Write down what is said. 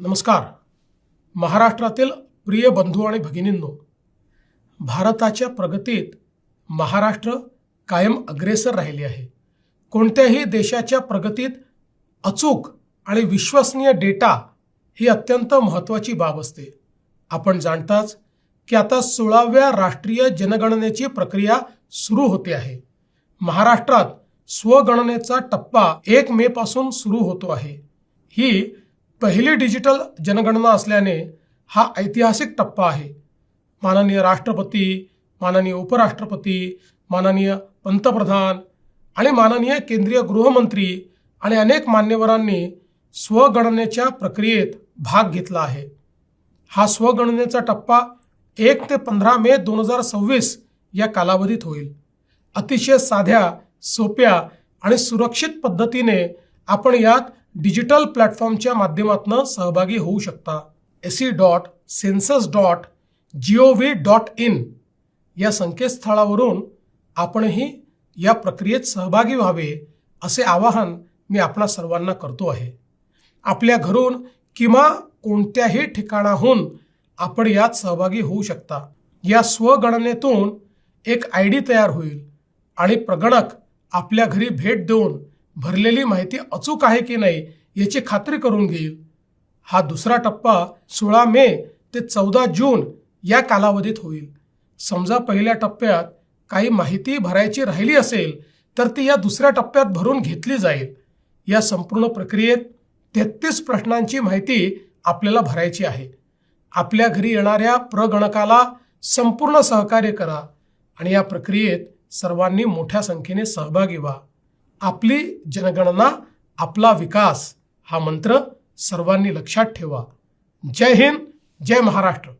नमस्कार. महाराष्ट्रातील प्रिय बंधू आणि भगिनींनो, भारताच्या प्रगतीत महाराष्ट्र कायम अग्रेसर राहिली आहे. कोणत्याही देशाच्या प्रगतीत अचूक आणि विश्वसनीय डेटा ही अत्यंत महत्त्वाची बाब असते. आपण जाणताच की आता 16व्या राष्ट्रीय जनगणनेची प्रक्रिया सुरू होते आहे. महाराष्ट्रात स्वगणनेचा टप्पा 1 मे पासून सुरू होतो आहे. ही पहिली डिजिटल जनगणना असल्याने हा ऐतिहासिक टप्पा आहे. माननीय राष्ट्रपती, माननीय उपराष्ट्रपती, माननीय पंतप्रधान आणि माननीय केंद्रीय गृहमंत्री आणि अनेक मान्यवरांनी स्वगणनेच्या प्रक्रियेत भाग घेतला आहे. हा स्वगणनेचा टप्पा 1 ते 15 मे 2026 या कालावधीत होईल. अतिशय साध्या, सोप्या आणि सुरक्षित पद्धतीने आपण यात डिजिटल प्लॅटफॉर्मच्या माध्यमातून सहभागी होऊ शकता. se.census.gov.in या संकेतस्थळावरून आपणही या प्रक्रियेत सहभागी व्हावे असे आवाहन मी आपणा सर्वांना करतो आहे. आपल्या घरून किंवा कोणत्याही ठिकाणाहून आपण यात सहभागी होऊ शकता. या स्वगणनेतून एक ID तयार होईल आणि प्रगणक आपल्या घरी भेट देऊन भरलेली माहिती अचूक आहे की नाही याची खात्री करून घेईल. हा दुसरा टप्पा 16 मे ते 14 जून या कालावधीत होईल. समजा पहिल्या टप्प्यात काही माहिती भरायची राहिली असेल तर ती या दुसऱ्या टप्प्यात भरून घेतली जाईल. या संपूर्ण प्रक्रियेत 33 प्रश्नांची माहिती आपल्याला भरायची आहे. आपल्या घरी येणाऱ्या प्रगणकाला संपूर्ण सहकार्य करा आणि या प्रक्रियेत सर्वांनी मोठ्या संख्येने सहभागी व्हा. आपली जनगणना, आपला विकास हा मंत्र सर्वांनी लक्षात ठेवा. जय हिंद, जय महाराष्ट्र.